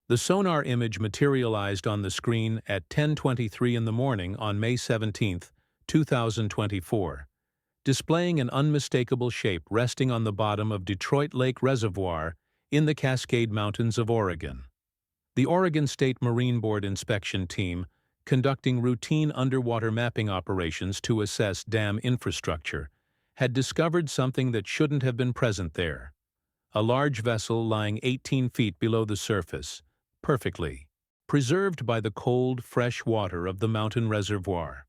The sonar image materialized on the screen at 10:23 in the morning on May 17, 2024, displaying an unmistakable shape resting on the bottom of Detroit Lake Reservoir in the Cascade Mountains of Oregon. The Oregon State Marine Board inspection team, conducting routine underwater mapping operations to assess dam infrastructure, had discovered something that shouldn't have been present there. A large vessel lying 18 feet below the surface, perfectly preserved by the cold, fresh water of the mountain reservoir.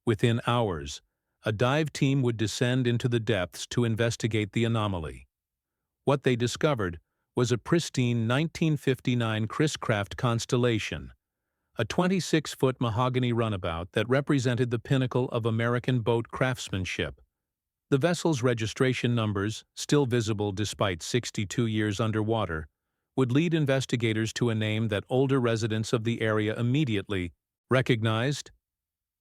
Within hours, a dive team would descend into the depths to investigate the anomaly. What they discovered was a pristine 1959 Chris-Craft Constellation, a 26-foot mahogany runabout that represented the pinnacle of American boat craftsmanship. The vessel's registration numbers, still visible despite 62 years underwater, would lead investigators to a name that older residents of the area immediately recognized: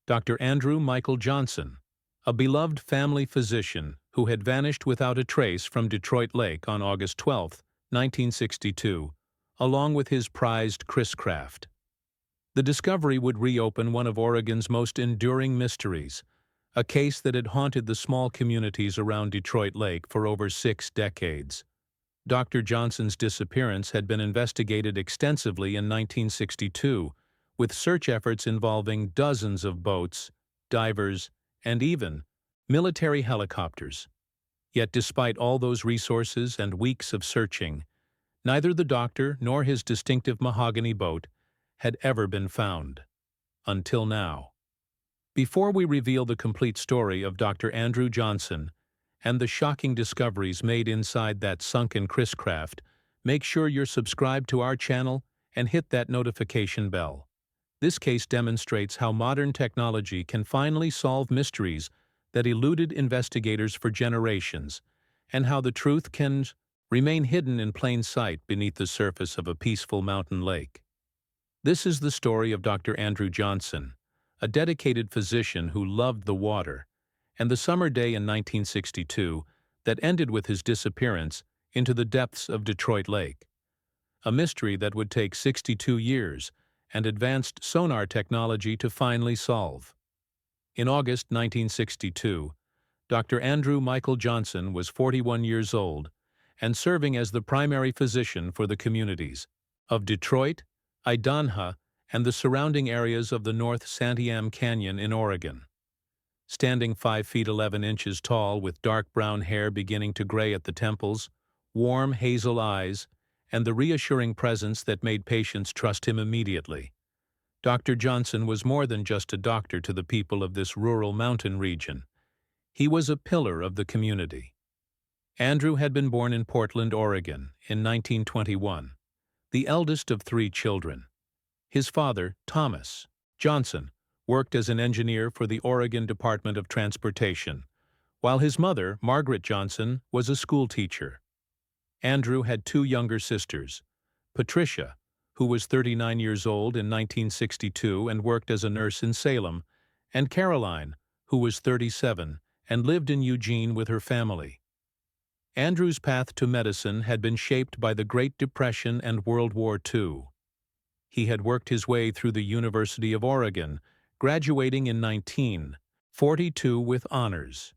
Dr. Andrew Michael Johnson, a beloved family physician who had vanished without a trace from Detroit Lake on August 12, 1962, along with his prized Chris-Craft. The discovery would reopen one of Oregon's most enduring mysteries, a case that had haunted the small communities around Detroit Lake for over 6 decades. Dr. Johnson's disappearance had been investigated extensively in 1962, with search efforts involving dozens of boats, divers, and even military helicopters. Yet despite all those resources and weeks of searching, neither the doctor nor his distinctive mahogany boat had ever been found. Until now. Before we reveal the complete story of Dr. Andrew Johnson and the shocking discoveries made inside that sunken Chris-Craft, make sure you're subscribed to our channel and hit that notification bell. This case demonstrates how modern technology can finally solve mysteries that eluded investigators for generations, and how the truth can remain hidden in plain sight beneath the surface of a peaceful mountain lake. This is the story of Dr. Andrew Johnson, a dedicated physician who loved the water, and the summer day in 1962 that ended with his disappearance into the depths of Detroit Lake. A mystery that would take 62 years and advanced sonar technology to finally solve. In August 1962, Dr. Andrew Michael Johnson was 41 years old and serving as the primary physician for the communities of Detroit, Idanha, and the surrounding areas of the North Santiam Canyon in Oregon. Standing 5 feet 11 inches tall with dark brown hair beginning to gray at the temples, warm hazel eyes, and the reassuring presence that made patients trust him immediately, Dr. Johnson was more than just a doctor to the people of this rural mountain region. He was a pillar of the community. Andrew had been born in Portland, Oregon, in 1921, the eldest of 3 children. His father, Thomas Johnson, worked as an engineer for the Oregon Department of Transportation, while his mother, Margaret Johnson, was a school teacher. Andrew had 2 younger sisters, Patricia, who was 39 years old in 1962 and worked as a nurse in Salem, and Caroline, who was 37 and lived in Eugene with her family. Andrew's path to medicine had been shaped by the Great Depression and World War II. He had worked his way through the University of Oregon, graduating in 1942 with honors.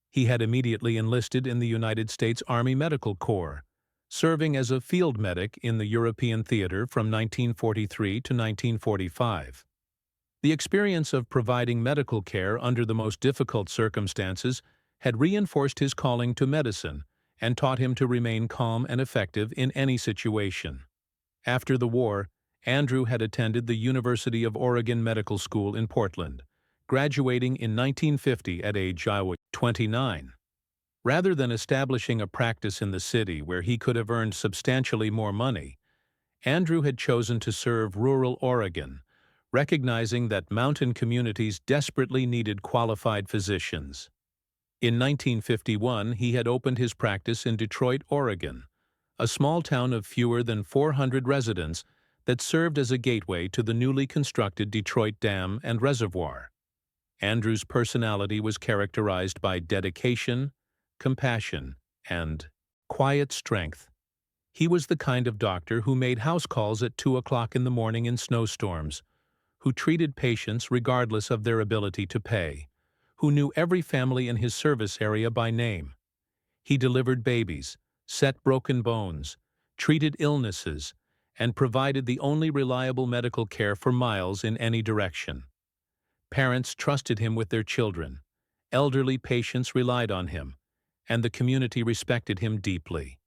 He had immediately enlisted in the United States Army Medical Corps, serving as a field medic in the European theater from 1943 to 1945. The experience of providing medical care under the most difficult circumstances had reinforced his calling to medicine and taught him to remain calm and effective in any situation. After the war, Andrew had attended the University of Oregon Medical School in Portland, graduating in 1950 at age 29. Rather than establishing a practice in the city where he could have earned substantially more money, Andrew had chosen to serve rural Oregon, recognizing that mountain communities desperately needed qualified physicians. In 1951, he had opened his practice in Detroit, Oregon, a small town of fewer than 400 residents that served as a gateway to the newly constructed Detroit Dam and Reservoir. Andrew's personality was characterized by dedication, compassion, and quiet strength. He was the kind of doctor who made house calls at 2 o'clock in the morning in snowstorms, who treated patients regardless of their ability to pay, who knew every family in his service area by name. He delivered babies, set broken bones, treated illnesses, and provided the only reliable medical care for miles in any direction. Parents trusted him with their children, elderly patients relied on him, and the community respected him deeply.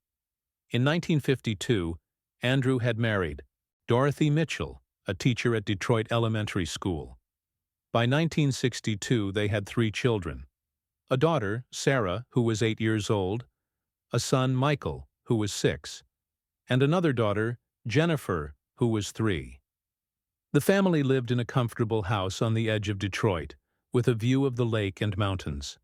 In 1952, Andrew had married Dorothy Mitchell, a teacher at Detroit Elementary School. By 1962, they had 3 children: a daughter, Sarah, who was 8 years old, a son, Michael, who was 6, and another daughter, Jennifer, who was 3. The family lived in a comfortable house on the edge of Detroit, with a view of the lake and mountains.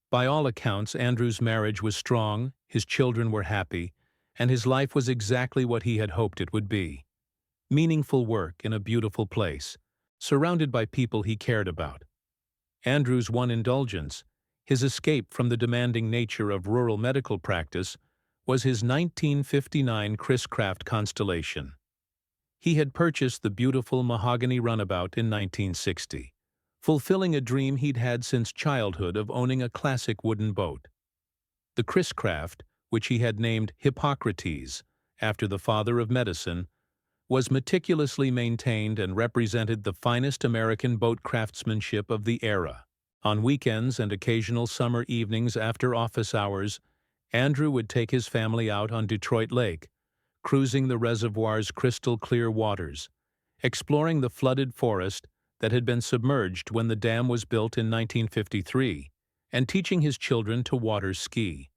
By all accounts, Andrew's marriage was strong, his children were happy, and his life was exactly what he had hoped it would be. Meaningful work in a beautiful place, surrounded by people he cared about. Andrew's one indulgence, his escape from the demanding nature of rural medical practice, was his 1959 Chris-Craft Constellation. He had purchased the beautiful mahogany runabout in 1960, fulfilling a dream he'd had since childhood of owning a classic wooden boat. The Chris-Craft, which he had named Hippocrates, after the father of medicine, was meticulously maintained and represented the finest American boat craftsmanship of the era. On weekends and occasional summer evenings after office hours, Andrew would take his family out on Detroit Lake, cruising the reservoir's crystal-clear waters, exploring the flooded forest that had been submerged when the dam was built in 1953, and teaching his children to water ski.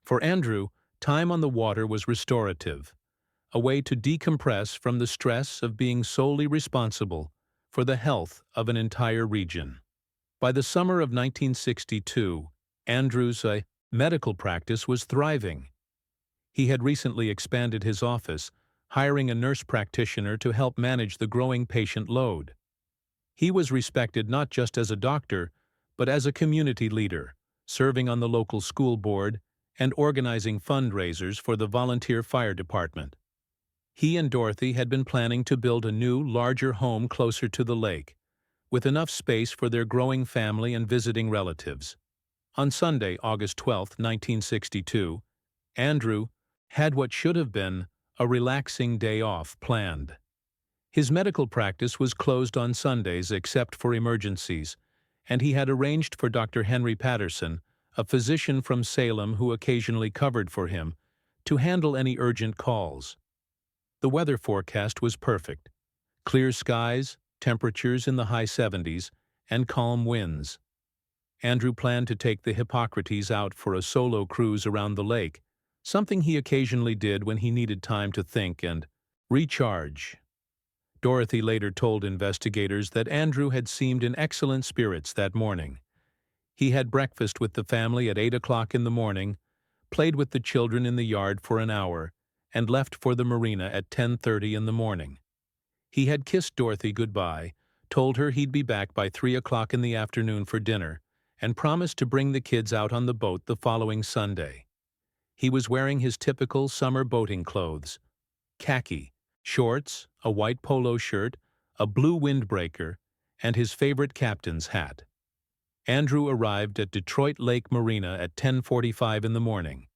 For Andrew, time on the water was restorative, a way to decompress from the stress of being solely responsible for the health of an entire region. By the summer of 1962, Andrew's medical practice was thriving. He had recently expanded his office, hiring a nurse practitioner to help manage the growing patient load. He was respected not just as a doctor, but as a community leader, serving on the local school board and organizing fundraisers for the volunteer fire department. He and Dorothy had been planning to build a new, larger home closer to the lake, with enough space for their growing family and visiting relatives. On Sunday, August 12, 1962, Andrew had what should have been a relaxing day off planned. His medical practice was closed on Sundays except for emergencies, and he had arranged for Dr. Henry Patterson, a physician from Salem who occasionally covered for him, to handle any urgent calls. The weather forecast was perfect: clear skies, temperatures in the high 70s, and calm winds. Andrew planned to take the Hippocrates out for a solo cruise around the lake, something he occasionally did when he needed time to think and recharge. Dorothy later told investigators that Andrew had seemed in excellent spirits that morning. He had breakfast with the family at 8 o'clock in the morning, played with the children in the yard for an hour, and left for the marina at 10:30 in the morning. He had kissed Dorothy goodbye, told her he'd be back by 3 o'clock in the afternoon for dinner, and promised to bring the kids out on the boat the following Sunday. He was wearing his typical summer boating clothes: khaki, shorts, a white polo shirt, a blue windbreaker, and his favorite captain's hat. Andrew arrived at Detroit Lake Marina at 10:45 in the morning.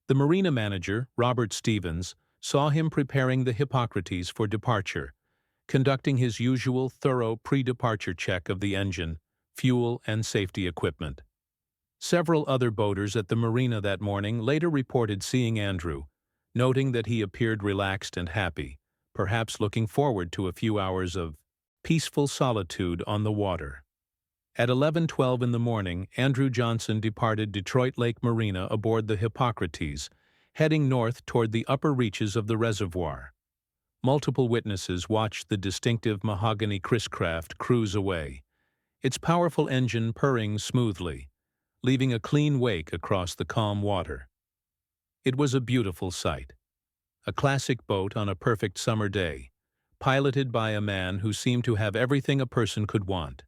The marina manager, Robert Stevens, saw him preparing the Hippocrates for departure, conducting his usual thorough pre-departure check of the engine, fuel, and safety equipment. Several other boaters at the marina that morning later reported seeing Andrew, noting that he appeared relaxed and happy, perhaps looking forward to a few hours of peaceful solitude on the water. At 11:12 in the morning, Andrew Johnson departed Detroit Lake Marina aboard the Hippocrates, heading north toward the upper reaches of the reservoir. Multiple witnesses watched the distinctive mahogany Chris-Craft cruise away, its powerful engine purring smoothly, leaving a clean wake across the calm water. It was a beautiful sight. A classic boat on a perfect summer day, piloted by a man who seemed to have everything a person could want.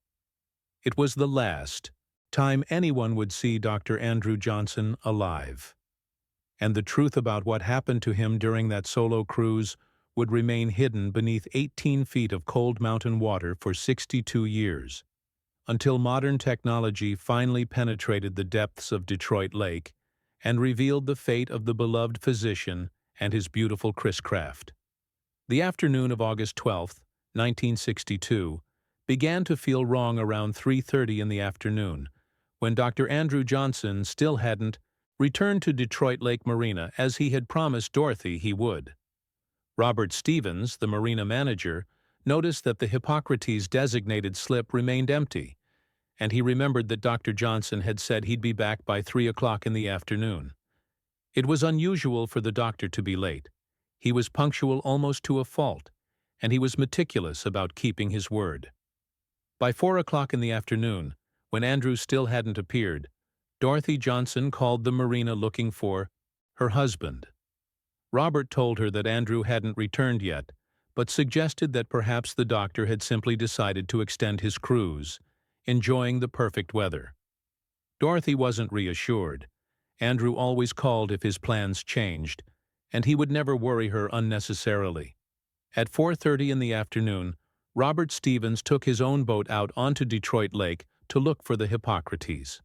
It was the last time anyone would see Dr. Andrew Johnson alive. and the truth about what happened to him during that solo cruise would remain hidden beneath 18 feet of cold mountain water for 62 years, until modern technology finally penetrated the depths of Detroit Lake and revealed the fate of the beloved physician and his beautiful Chris-Craft. The afternoon of August 12, 1962, began to feel wrong around 3:30 in the afternoon, when Dr. Andrew Johnson still hadn't returned to Detroit Lake Marina as he had promised Dorothy he would. Robert Stevens, the marina manager, noticed that the Hippocrates designated slip remained empty, and he remembered that Dr. Johnson had said he'd be back by 3 o'clock in the afternoon. It was unusual for the doctor to be late. He was punctual almost to a fault, and he was meticulous about keeping his word. By 4 o'clock in the afternoon, when Andrew still hadn't appeared, Dorothy Johnson called the marina looking for her husband. Robert told her that Andrew hadn't returned yet, but suggested that perhaps the doctor had simply decided to extend his cruise, enjoying the perfect weather. Dorothy wasn't reassured. Andrew always called if his plans changed, and he would never worry her unnecessarily. At 4:30 in the afternoon, Robert Stevens took his own boat out onto Detroit Lake to look for the Hippocrates.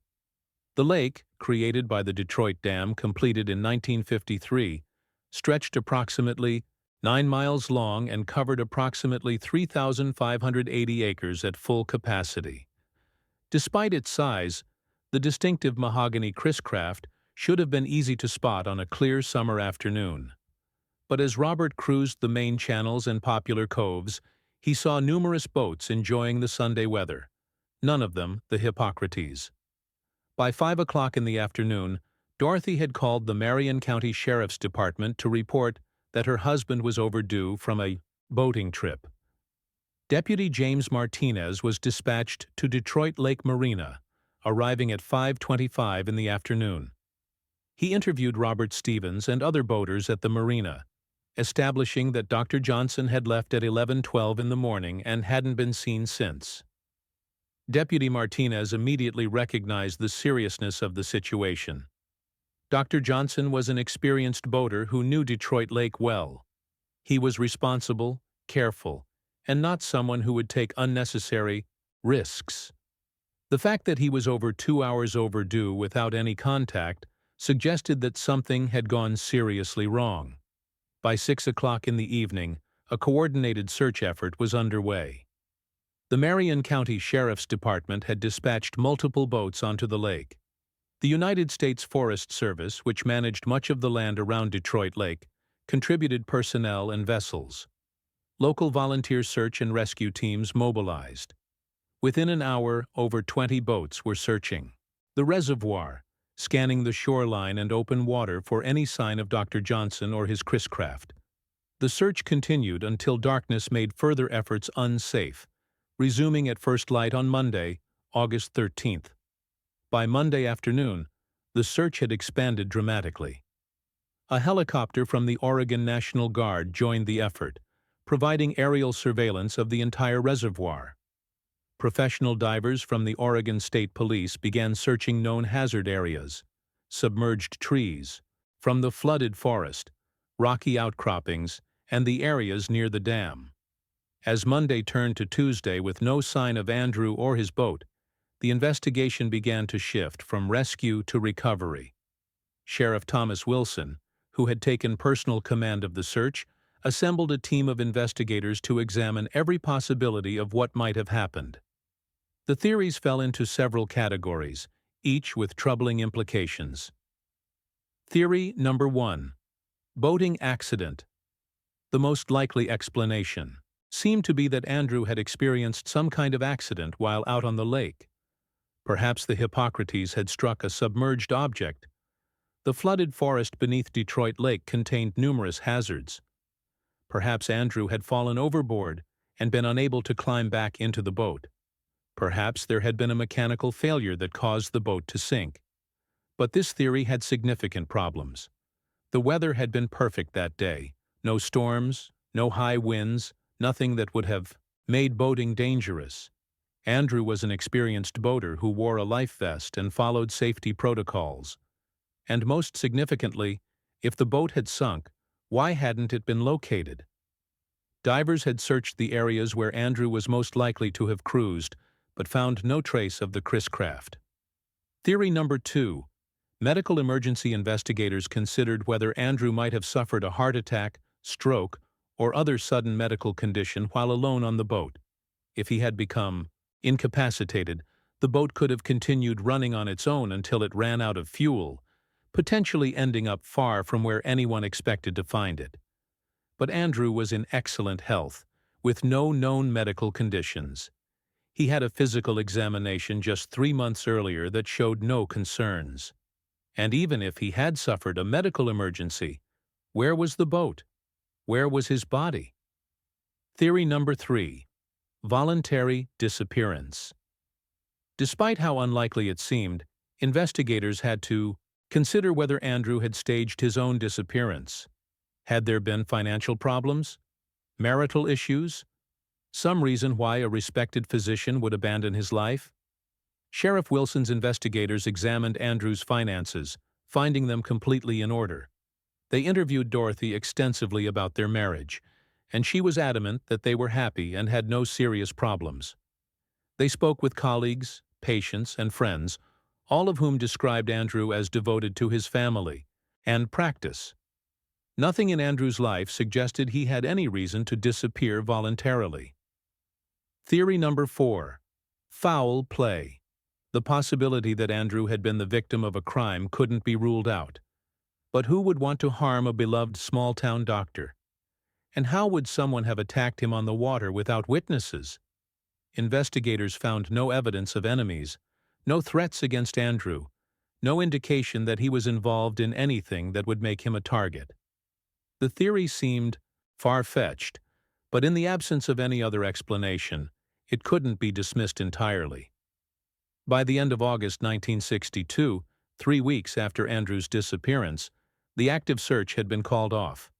The lake, created by the Detroit Dam completed in 1953, stretched approximately 9 miles long and covered approximately 3,580 acres at full capacity. Despite its size, the distinctive mahogany Chris-Craft should have been easy to spot on a clear summer afternoon. But as Robert cruised the main channels and popular coves, he saw numerous boats enjoying the Sunday weather, none of them the Hippocrates. By 5 o'clock in the afternoon, Dorothy had called the Marion County Sheriff's Department to report that her husband was overdue from a boating trip. Deputy James Martinez was dispatched to Detroit Lake Marina, arriving at 5:25 in the afternoon. He interviewed Robert Stevens and other boaters at the marina, establishing that Dr. Johnson had left at 11:12 in the morning and hadn't been seen since. Deputy Martinez immediately recognized the seriousness of the situation. Dr. Johnson was an experienced boater who knew Detroit Lake well. He was responsible, careful, and not someone who would take unnecessary risks. The fact that he was over 2 hours overdue without any contact suggested that something had gone seriously wrong. By 6 o'clock in the evening, a coordinated search effort was underway. The Marion County Sheriff's Department had dispatched multiple boats onto the lake. The United States Forest Service, which managed much of the land around Detroit Lake, contributed personnel and vessels. Local volunteer search and rescue teams mobilized. Within an hour, over 20 boats were searching the reservoir, scanning the shoreline and open water for any sign of Dr. Johnson or his Chris-Craft. The search continued until darkness made further efforts unsafe, resuming at first light on Monday, August 13th. By Monday afternoon, the search had expanded dramatically. A helicopter from the Oregon National Guard joined the effort, providing aerial surveillance of the entire reservoir. Professional divers from the Oregon State Police began searching known hazard areas, submerged trees, from the flooded forest, rocky outcroppings, and the areas near the dam. As Monday turned to Tuesday with no sign of Andrew or his boat, the investigation began to shift from rescue to recovery. Sheriff Thomas Wilson, who had taken personal command of the search, assembled a team of investigators to examine every possibility of what might have happened. The theories fell into several categories, each with troubling implications. Theory number 1. Boating accident. The most likely explanation seemed to be that Andrew had experienced some kind of accident while out on the lake. Perhaps the Hippocrates had struck a submerged object. The flooded forest beneath Detroit Lake contained numerous hazards. Perhaps Andrew had fallen overboard and been unable to climb back into the boat. Perhaps there had been a mechanical failure that caused the boat to sink. But this theory had significant problems. The weather had been perfect that day. No storms, no high winds, nothing that would have made boating dangerous. Andrew was an experienced boater who wore a life vest and followed safety protocols. And most significantly, If the boat had sunk, why hadn't it been located? Divers had searched the areas where Andrew was most likely to have cruised, but found no trace of the Chris-Craft. Theory number 2. Medical emergency investigators considered whether Andrew might have suffered a heart attack, stroke, or other sudden medical condition while alone on the boat. If he had become incapacitated, the boat could have continued running on its own until it ran out of fuel, potentially ending up far from where anyone expected to find it. But Andrew was in excellent health, with no known medical conditions. He had a physical examination just 3 months earlier that showed no concerns. And even if he had suffered a medical emergency, where was the boat? Where was his body? Theory number 3. Voluntary disappearance. Despite how unlikely it seemed, investigators had to consider whether Andrew had staged his own disappearance. Had there been financial problems? Marital issues? Some reason why a respected physician would abandon his life? Sheriff Wilson's investigators examined Andrew's finances, finding them completely in order. They interviewed Dorothy extensively about their marriage, and she was adamant that they were happy and had no serious problems. They spoke with colleagues, patients, and friends, all of whom described Andrew as devoted to his family and practice. Nothing in Andrew's life suggested he had any reason to disappear voluntarily. Theory number 4. Foul play. The possibility that Andrew had been the victim of a crime couldn't be ruled out. But who would want to harm a beloved small-town doctor? And how would someone have attacked him on the water without witnesses? Investigators found no evidence of enemies, no threats against Andrew, no indication that he was involved in anything that would make him a target. The theory seemed far-fetched, but in the absence of any other explanation, it couldn't be dismissed entirely. By the end of August 1962, 3 weeks after Andrew's disappearance, the active search had been called off.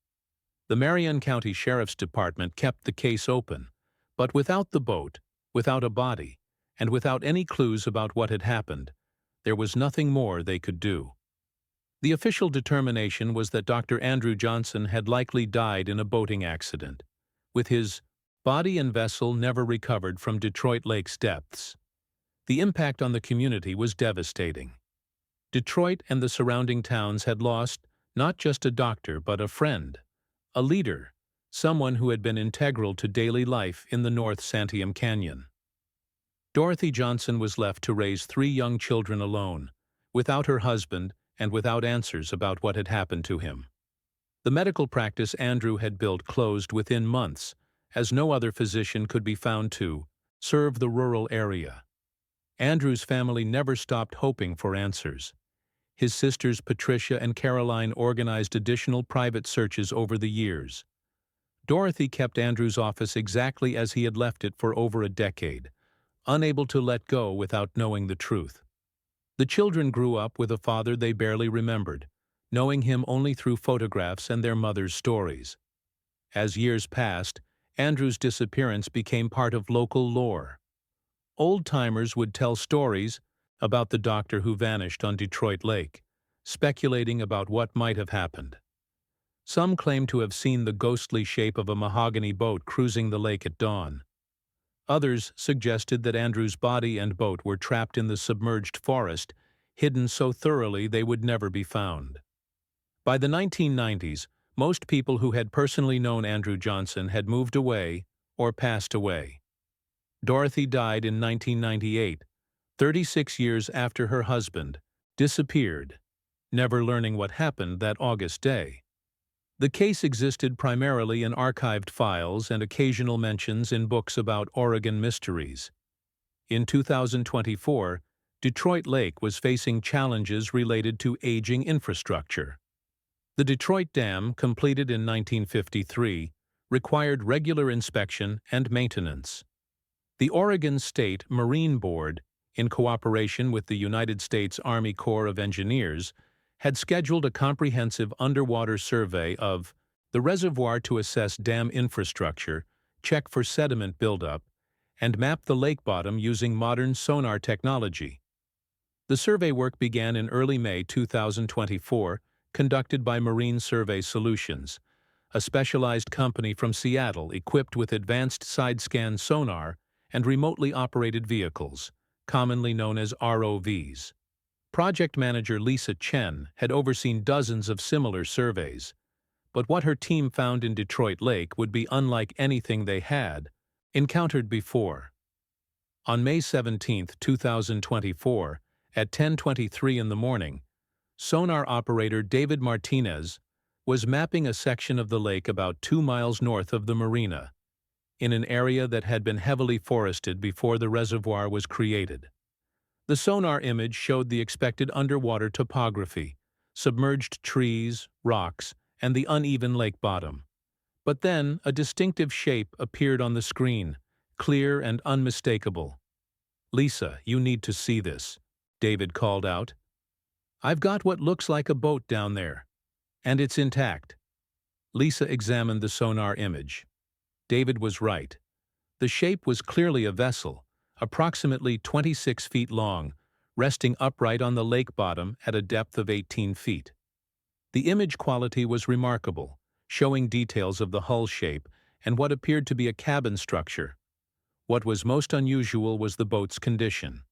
The Marion County Sheriff's Department kept the case open, but without the boat, without a body, and without any clues about what had happened, there was nothing more they could do. The official determination was that Dr. Andrew Johnson had likely died in a boating accident, with his body and vessel never recovered from Detroit Lake's depths. The impact on the community was devastating. Detroit and the surrounding towns had lost not just a doctor but a friend, a leader, someone who had been integral to daily life in the North Santiam Canyon. Dorothy Johnson was left to raise 3 young children alone, without her husband and without answers about what had happened to him. The medical practice Andrew had built closed within months, as no other physician could be found to serve the rural area. Andrew's family never stopped hoping for answers. His sisters Patricia and Caroline organized additional private searches over the years. Dorothy kept Andrew's office exactly as he had left it for over a decade, unable to let go without knowing the truth. The children grew up with a father they barely remembered, knowing him only through photographs and their mother's stories. As years passed, Andrew's disappearance became part of local lore. Old-timers would tell stories about the doctor who vanished on Detroit Lake, speculating about what might have happened. Some claimed to have seen the ghostly shape of a mahogany boat cruising the lake at dawn. Others suggested that Andrew's body and boat were trapped in the submerged forest, hidden so thoroughly they would never be found. By the 1990s, most people who had personally known Andrew Johnson had moved away or passed away. Dorothy died in 1998, 36 years after her husband disappeared, never learning what happened that August day. The case existed primarily in archived files and occasional mentions in books about Oregon mysteries. In 2024, Detroit Lake was facing challenges related to aging infrastructure. The Detroit Dam, completed in 1953, required regular inspection and maintenance. The Oregon State Marine Board, in cooperation with the United States Army Corps of Engineers, had scheduled a comprehensive underwater survey of the reservoir to assess dam infrastructure, check for sediment buildup, and map the lake bottom using modern sonar technology. The survey work began in early May 2024, conducted by Marine Survey Solutions, a specialized company from Seattle equipped with advanced side-scan sonar and remotely operated vehicles, commonly known as ROVs. Project manager Lisa Chen had overseen dozens of similar surveys, but what her team found in Detroit Lake would be unlike anything they had encountered before. On May 17, 2024, at 10:23 in the morning, sonar operator David Martinez was mapping a section of the lake about 2 miles north of the marina, in an area that had been heavily forested before the reservoir was created. The sonar image showed the expected underwater topography, submerged trees, rocks, and the uneven lake bottom. But then a distinctive shape appeared on the screen, clear and unmistakable. "Lisa, you need to see this," David called out. "I've got what looks like a boat down there, and it's intact." Lisa examined the sonar image. David was right. The shape was clearly a vessel, approximately 26 feet long, resting upright on the lake bottom at a depth of 18 feet. The image quality was remarkable, showing details of the hull shape and what appeared to be a cabin structure. What was most unusual was the boat's condition.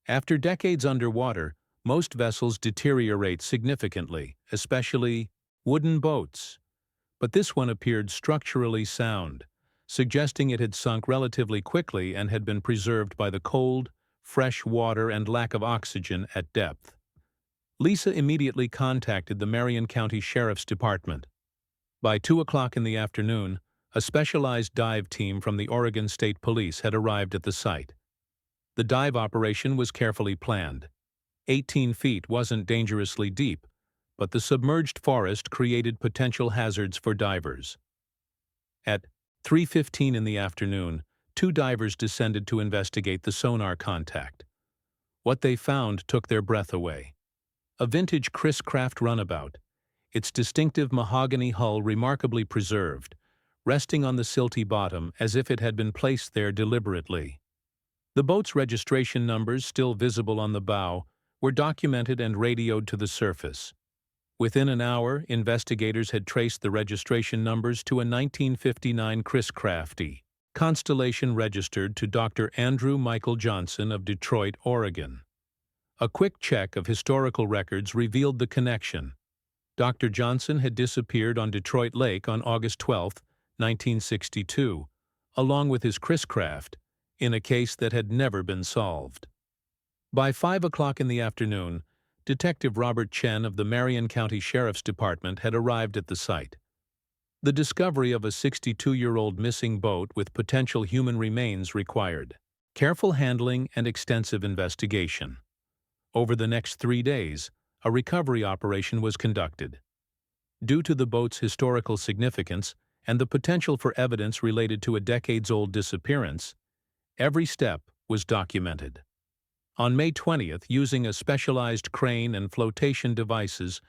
After decades underwater, most vessels deteriorate significantly, especially wooden boats. But this one appeared structurally sound, suggesting it had sunk relatively quickly and had been preserved by the cold, fresh water and lack of oxygen at depth. Lisa immediately contacted the Marion County Sheriff's Department. By 2 o'clock in the afternoon, a specialized dive team from the Oregon State Police had arrived at the site. The dive operation was carefully planned. 18 feet wasn't dangerously deep, but the submerged forest created potential hazards for divers. At 3:15 in the afternoon, 2 divers descended to investigate the sonar contact. What they found took their breath away. A vintage Chris-Craft runabout, its distinctive mahogany hull remarkably preserved, resting on the silty bottom as if it had been placed there deliberately. The boat's registration numbers, still visible on the bow, were documented and radioed to the surface. Within an hour, investigators had traced the registration numbers to a 1959 Chris-Craft Constellation registered to Dr. Andrew Michael Johnson of Detroit, Oregon. A quick check of historical records revealed the connection. Dr. Johnson had disappeared on Detroit Lake on August 12, 1962, along with his Chris-Craft, in a case that had never been solved. By 5 o'clock in the afternoon, Detective Robert Chen of the Marion County Sheriff's Department had arrived at the site. The discovery of a 62-year-old missing boat with potential human remains required careful handling and extensive investigation. Over the next 3 days, a recovery operation was conducted. Due to the boat's historical significance and the potential for evidence related to a decades-old disappearance, every step was documented. On May 20th, using a specialized crane and flotation devices,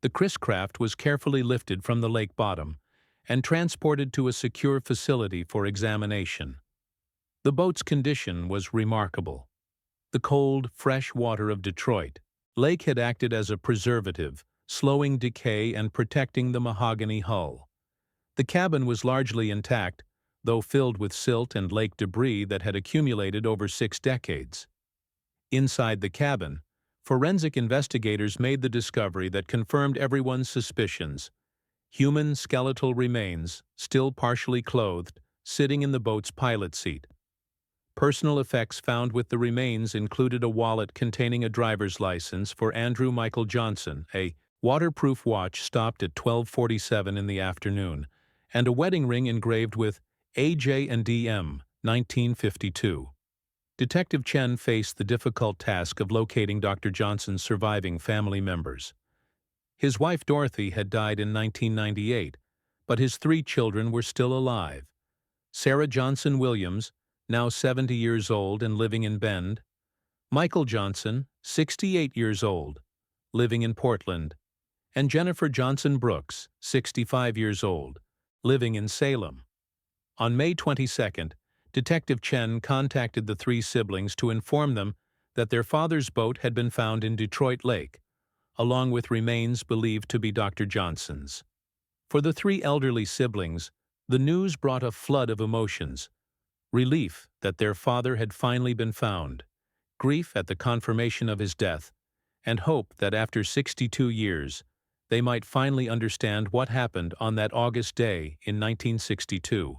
the Chris-Craft was carefully lifted from the lake bottom and transported to a secure facility for examination. The boat's condition was remarkable. The cold, fresh water of Detroit Lake had acted as a preservative, slowing decay and protecting the mahogany hull. The cabin was largely intact, though filled with silt and lake debris that had accumulated over 6 decades. Inside the cabin, forensic investigators made the discovery that confirmed everyone's suspicions: human skeletal remains, still partially clothed, sitting in the boat's pilot seat. Personal effects found with the remains included a wallet containing a driver's license for Andrew Michael Johnson, a waterproof watch stopped at 12:47 in the afternoon, and a wedding ring engraved with AJ and DM, 1952. Detective Chen faced the difficult task of locating Dr. Johnson's surviving family members. His wife Dorothy had died in 1998, but his 3 children were still alive. Sarah Johnson Williams, now 70 years old and living in Bend; Michael Johnson, 68 years old, living in Portland; and Jennifer Johnson Brooks, 65 years old, living in Salem. On May 22nd, Detective Chen contacted the 3 siblings to inform them that their father's boat had been found in Detroit Lake, along with remains believed to be Dr. Johnson's. For the three elderly siblings, the news brought a flood of emotions: relief that their father had finally been found, grief at the confirmation of his death, and hope that after 62 years, they might finally understand what happened on that August day in 1962.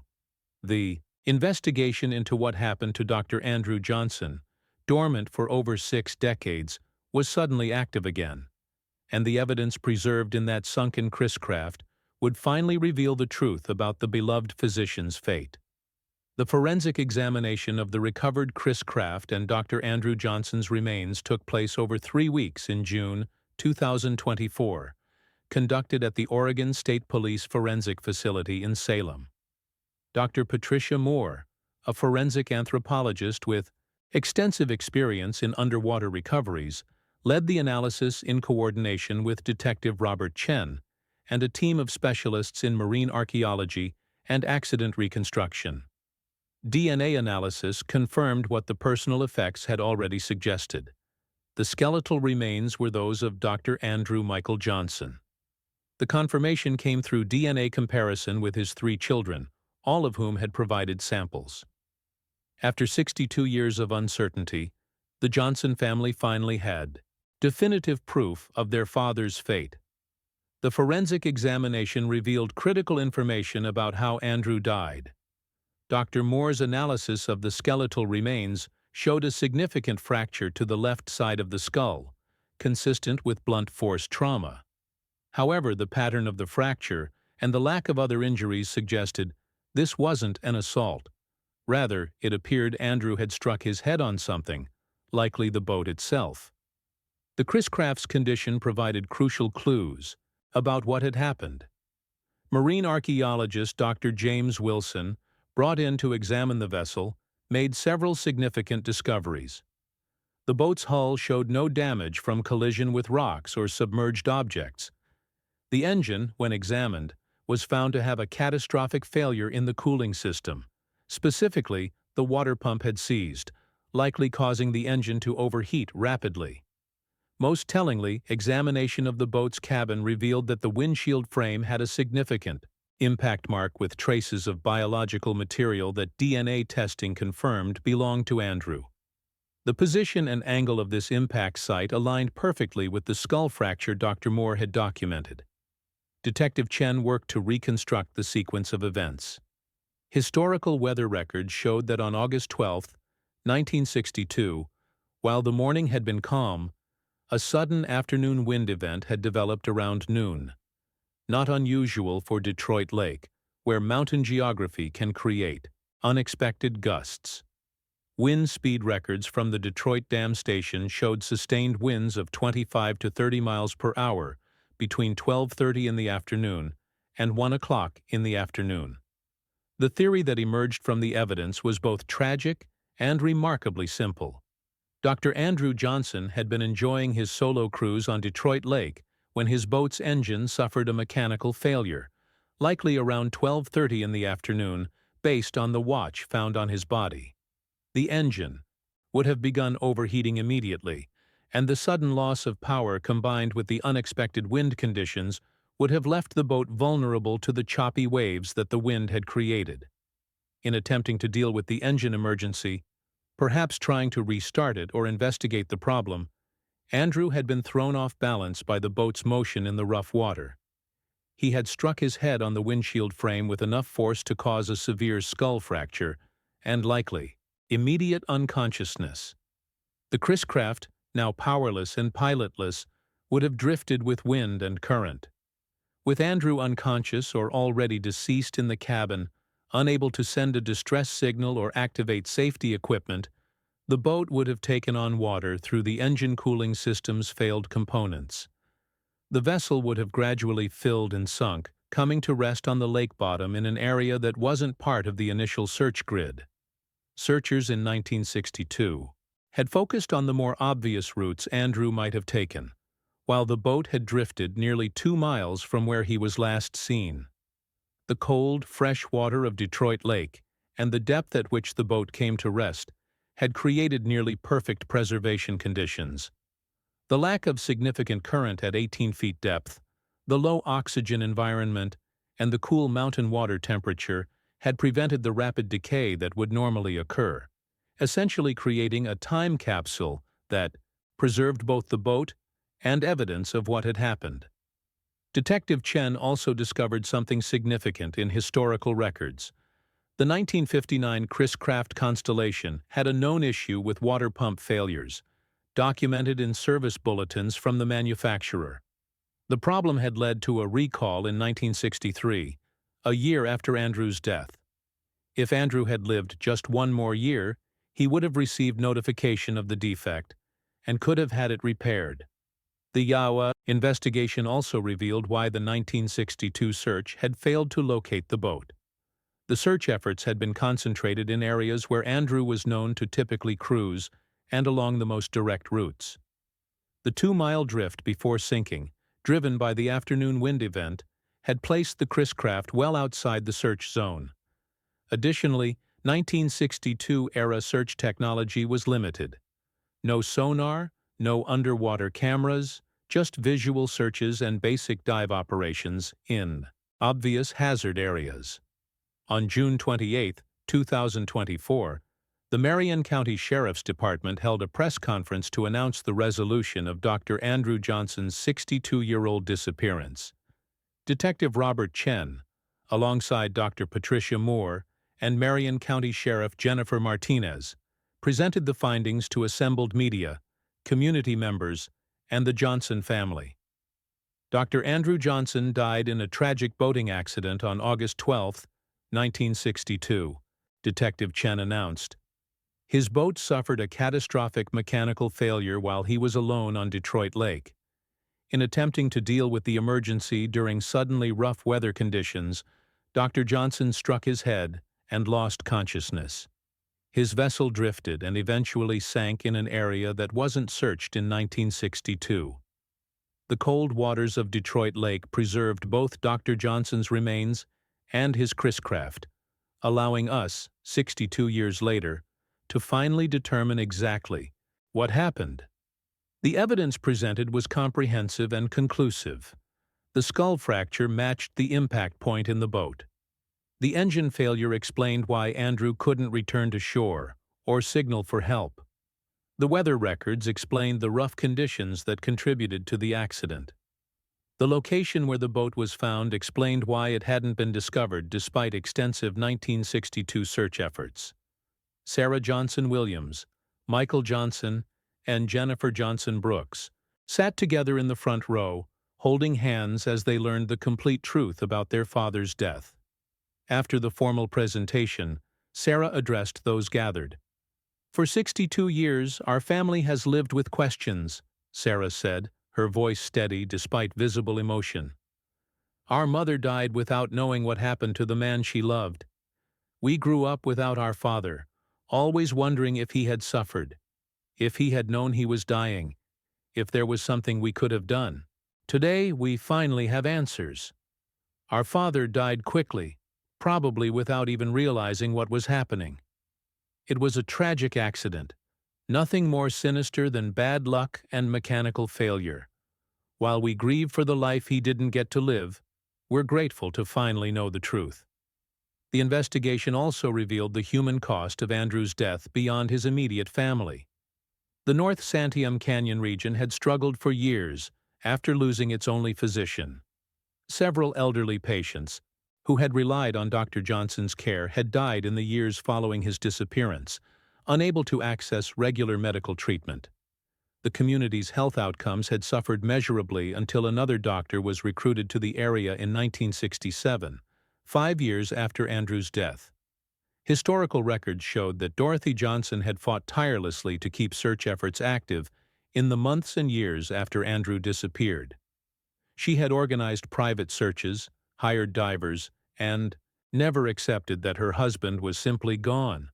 The investigation into what happened to Dr. Andrew Johnson, dormant for over 6 decades, was suddenly active again, and the evidence preserved in that sunken Chris-Craft would finally reveal the truth about the beloved physician's fate. The forensic examination of the recovered Chris-Craft and Dr. Andrew Johnson's remains took place over 3 weeks in June 2024, conducted at the Oregon State Police Forensic Facility in Salem. Dr. Patricia Moore, a forensic anthropologist with extensive experience in underwater recoveries, led the analysis in coordination with Detective Robert Chen and a team of specialists in marine archaeology and accident reconstruction. DNA analysis confirmed what the personal effects had already suggested. The skeletal remains were those of Dr. Andrew Michael Johnson. The confirmation came through DNA comparison with his 3 children, all of whom had provided samples. After 62 years of uncertainty, the Johnson family finally had definitive proof of their father's fate. The forensic examination revealed critical information about how Andrew died. Dr. Moore's analysis of the skeletal remains showed a significant fracture to the left side of the skull, consistent with blunt force trauma. However, the pattern of the fracture and the lack of other injuries suggested this wasn't an assault. Rather, it appeared Andrew had struck his head on something, likely the boat itself. The Chris-Craft's condition provided crucial clues about what had happened. Marine archaeologist Dr. James Wilson, brought in to examine the vessel, made several significant discoveries. The boat's hull showed no damage from collision with rocks or submerged objects. The engine, when examined, was found to have a catastrophic failure in the cooling system. Specifically, the water pump had seized, likely causing the engine to overheat rapidly. Most tellingly, examination of the boat's cabin revealed that the windshield frame had a significant impact mark with traces of biological material that DNA testing confirmed belonged to Andrew. The position and angle of this impact site aligned perfectly with the skull fracture Dr. Moore had documented. Detective Chen worked to reconstruct the sequence of events. Historical weather records showed that on August 12, 1962, while the morning had been calm, a sudden afternoon wind event had developed around noon. Not unusual for Detroit Lake, where mountain geography can create unexpected gusts. Wind speed records from the Detroit Dam Station showed sustained winds of 25 to 30 miles per hour between 12:30 in the afternoon and 1 o'clock in the afternoon. The theory that emerged from the evidence was both tragic and remarkably simple. Dr. Andrew Johnson had been enjoying his solo cruise on Detroit Lake when his boat's engine suffered a mechanical failure, likely around 12:30 in the afternoon, based on the watch found on his body. The engine would have begun overheating immediately, and the sudden loss of power combined with the unexpected wind conditions would have left the boat vulnerable to the choppy waves that the wind had created. In attempting to deal with the engine emergency, perhaps trying to restart it or investigate the problem, Andrew had been thrown off balance by the boat's motion in the rough water. He had struck his head on the windshield frame with enough force to cause a severe skull fracture and, likely, immediate unconsciousness. The Chris-Craft, now powerless and pilotless, would have drifted with wind and current. With Andrew unconscious or already deceased in the cabin, unable to send a distress signal or activate safety equipment, the boat would have taken on water through the engine cooling system's failed components. The vessel would have gradually filled and sunk, coming to rest on the lake bottom in an area that wasn't part of the initial search grid. Searchers in 1962 had focused on the more obvious routes Andrew might have taken, while the boat had drifted nearly 2 miles from where he was last seen. The cold, fresh water of Detroit Lake and the depth at which the boat came to rest had created nearly perfect preservation conditions. The lack of significant current at 18 feet depth, the low oxygen environment, and the cool mountain water temperature had prevented the rapid decay that would normally occur, essentially creating a time capsule that preserved both the boat and evidence of what had happened. Detective Chen also discovered something significant in historical records. The 1959 Chris-Craft Constellation had a known issue with water pump failures, documented in service bulletins from the manufacturer. The problem had led to a recall in 1963, a year after Andrew's death. If Andrew had lived just one more year, he would have received notification of the defect and could have had it repaired. The Yawa investigation also revealed why the 1962 search had failed to locate the boat. The search efforts had been concentrated in areas where Andrew was known to typically cruise and along the most direct routes. The 2-mile drift before sinking, driven by the afternoon wind event, had placed the Chris-Craft well outside the search zone. Additionally, 1962-era search technology was limited. No sonar, no underwater cameras, just visual searches and basic dive operations in obvious hazard areas. On June 28, 2024, the Marion County Sheriff's Department held a press conference to announce the resolution of Dr. Andrew Johnson's 62-year-old disappearance. Detective Robert Chen, alongside Dr. Patricia Moore and Marion County Sheriff Jennifer Martinez, presented the findings to assembled media, community members, and the Johnson family. Dr. Andrew Johnson died in a tragic boating accident on August 12, 1962, Detective Chen announced. His boat suffered a catastrophic mechanical failure while he was alone on Detroit Lake. In attempting to deal with the emergency during suddenly rough weather conditions, Dr. Johnson struck his head and lost consciousness. His vessel drifted and eventually sank in an area that wasn't searched in 1962. The cold waters of Detroit Lake preserved both Dr. Johnson's remains and his Chris-Craft, allowing us, 62 years later, to finally determine exactly what happened. The evidence presented was comprehensive and conclusive. The skull fracture matched the impact point in the boat. The engine failure explained why Andrew couldn't return to shore or signal for help. The weather records explained the rough conditions that contributed to the accident. The location where the boat was found explained why it hadn't been discovered despite extensive 1962 search efforts. Sarah Johnson Williams, Michael Johnson, and Jennifer Johnson Brooks sat together in the front row, holding hands as they learned the complete truth about their father's death. After the formal presentation, Sarah addressed those gathered. "For 62 years, our family has lived with questions," Sarah said, her voice steady despite visible emotion. "Our mother died without knowing what happened to the man she loved. We grew up without our father, always wondering if he had suffered, if he had known he was dying, if there was something we could have done. Today, we finally have answers. Our father died quickly, probably without even realizing what was happening. It was a tragic accident, nothing more sinister than bad luck and mechanical failure. While we grieve for the life he didn't get to live, we're grateful to finally know the truth." The investigation also revealed the human cost of Andrew's death beyond his immediate family. The North Santiam Canyon region had struggled for years after losing its only physician. Several elderly patients, who had relied on Dr. Johnson's care, had died in the years following his disappearance, unable to access regular medical treatment. The community's health outcomes had suffered measurably until another doctor was recruited to the area in 1967, 5 years after Andrew's death. Historical records showed that Dorothy Johnson had fought tirelessly to keep search efforts active in the months and years after Andrew disappeared. She had organized private searches, hired divers, and never accepted that her husband was simply gone.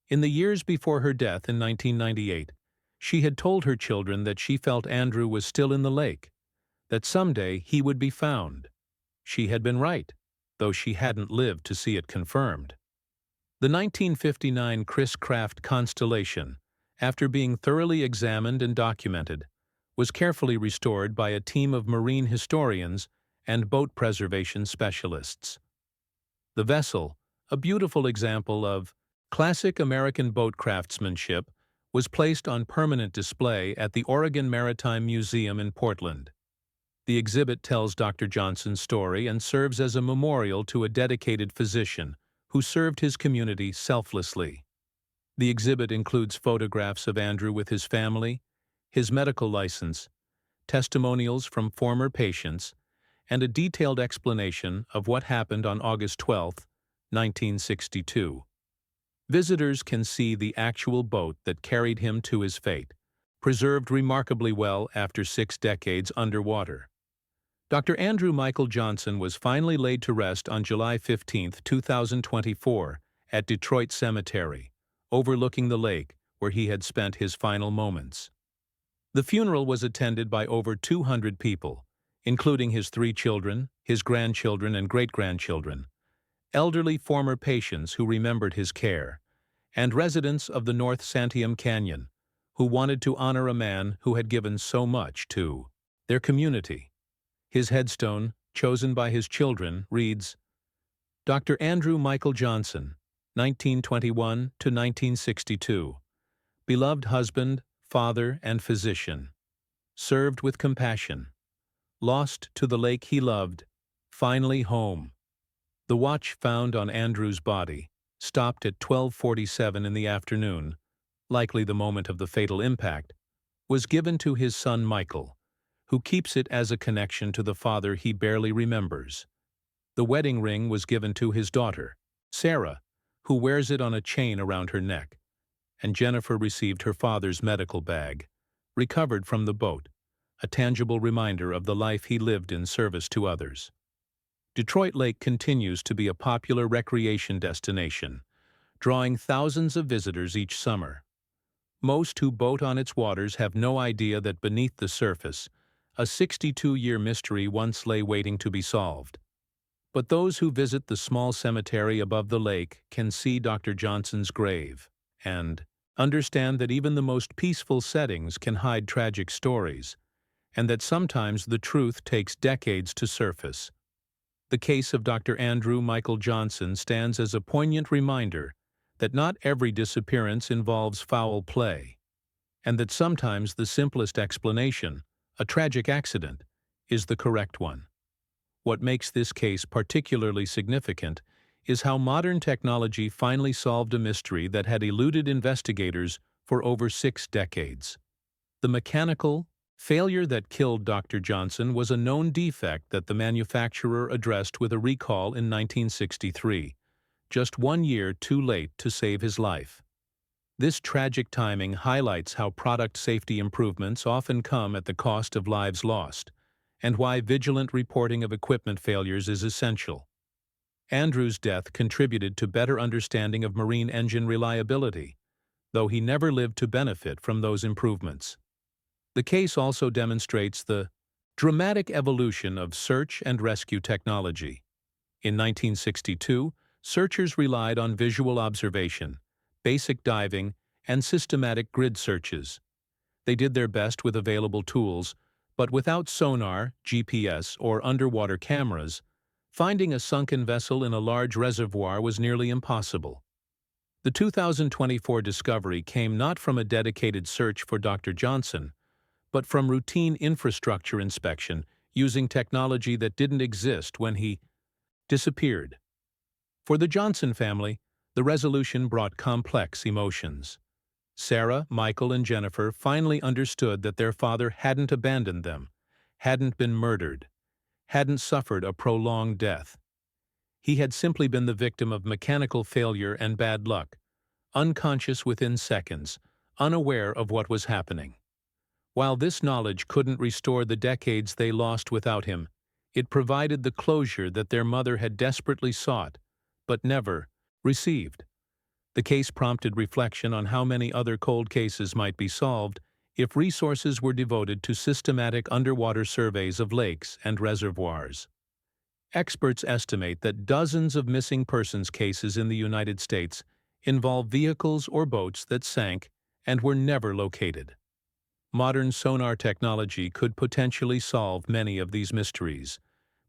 In the years before her death in 1998, she had told her children that she felt Andrew was still in the lake, that someday he would be found. She had been right, though she hadn't lived to see it confirmed. The 1959 Chris-Craft Constellation, after being thoroughly examined and documented, was carefully restored by a team of marine historians and boat preservation specialists. The vessel, a beautiful example of classic American boat craftsmanship, was placed on permanent display at the Oregon Maritime Museum in Portland. The exhibit tells Dr. Johnson's story and serves as a memorial to a dedicated physician who served his community selflessly. The exhibit includes photographs of Andrew with his family, his medical license, testimonials from former patients, and a detailed explanation of what happened on August 12, 1962. Visitors can see the actual boat that carried him to his fate, preserved remarkably well after 6 decades underwater. Dr. Andrew Michael Johnson was finally laid to rest on July 15, 2024, at Detroit Cemetery, overlooking the lake where he had spent his final moments. The funeral was attended by over 200 people, including his 3 children, his grandchildren and great-grandchildren, elderly former patients who remembered his care, and residents of the North Santiam Canyon who wanted to honor a man who had given so much to their community. His headstone, chosen by his children, reads, Dr. Andrew Michael Johnson, 1921 to 1962, beloved husband, father, and physician, served with compassion, lost to the lake he loved, finally home. The watch found on Andrew's body stopped at 12:47 in the afternoon, likely the moment of the fatal impact, was given to his son Michael, who keeps it as a connection to the father he barely remembers. The wedding ring was given to his daughter, Sarah, who wears it on a chain around her neck, and Jennifer received her father's medical bag, recovered from the boat, a tangible reminder of the life he lived in service to others. Detroit Lake continues to be a popular recreation destination, drawing thousands of visitors each summer. Most who boat on its waters have no idea that beneath the surface, a 62-year mystery once lay waiting to be solved. But those who visit the small cemetery above the lake can see Dr. Johnson's grave and understand that even the most peaceful settings can hide tragic stories, and that sometimes the truth takes decades to surface. The case of Dr. Andrew Michael Johnson stands as a poignant reminder that not every disappearance involves foul play, and that sometimes the simplest explanation, a tragic accident, is the correct one. What makes this case particularly significant is how modern technology finally solved a mystery that had eluded investigators for over 6 decades. The mechanical failure that killed Dr. Johnson was a known defect that the manufacturer addressed with a recall in 1963, just 1 year too late to save his life. This tragic timing highlights how product safety improvements often come at the cost of lives lost, and why vigilant reporting of equipment failures is essential. Andrew's death contributed to better understanding of marine engine reliability, though he never lived to benefit from those improvements. The case also demonstrates the dramatic evolution of search and rescue technology. In 1962, searchers relied on visual observation, basic diving, and systematic grid searches. They did their best with available tools, but without sonar, GPS, or underwater cameras, finding a sunken vessel in a large reservoir was nearly impossible. The 2024 discovery came not from a dedicated search for Dr. Johnson, but from routine infrastructure inspection using technology that didn't exist when he disappeared. For the Johnson family, the resolution brought complex emotions. Sarah, Michael, and Jennifer finally understood that their father hadn't abandoned them, hadn't been murdered, hadn't suffered a prolonged death. He had simply been the victim of mechanical failure and bad luck, unconscious within seconds, unaware of what was happening. While this knowledge couldn't restore the decades they lost without him, it provided the closure that their mother had desperately sought, but never received. The case prompted reflection on how many other cold cases might be solved if resources were devoted to systematic underwater surveys of lakes and reservoirs. Experts estimate that dozens of missing persons cases in the United States involve vehicles or boats that sank and were never located. Modern sonar technology could potentially solve many of these mysteries,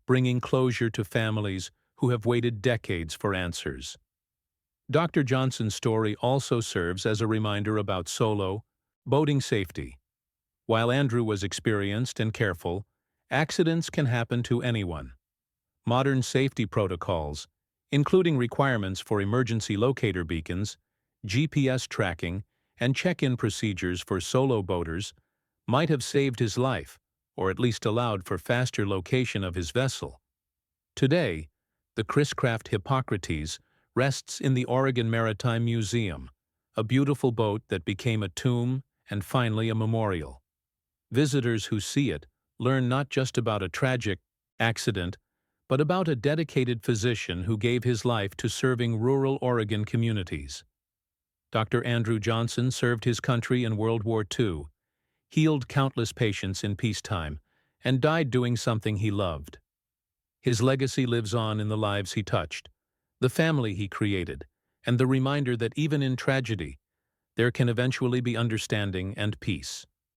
bringing closure to families who have waited decades for answers. Dr. Johnson's story also serves as a reminder about solo boating safety. While Andrew was experienced and careful, accidents can happen to anyone. Modern safety protocols, including requirements for emergency locator beacons, GPS tracking, and check-in procedures for solo boaters, might have saved his life, or at least allowed for faster location of his vessel. Today, the Chris-Craft Hippocrates rests in the Oregon Maritime Museum, a beautiful boat that became a tomb and finally a memorial. Visitors who see it learn not just about a tragic accident, but about a dedicated physician who gave his life to serving rural Oregon communities. Dr. Andrew Johnson served his country in World War II, healed countless patients in peacetime, and died doing something he loved. His legacy lives on in the lives he touched, the family he created, and the reminder that even in tragedy, there can eventually be understanding and peace.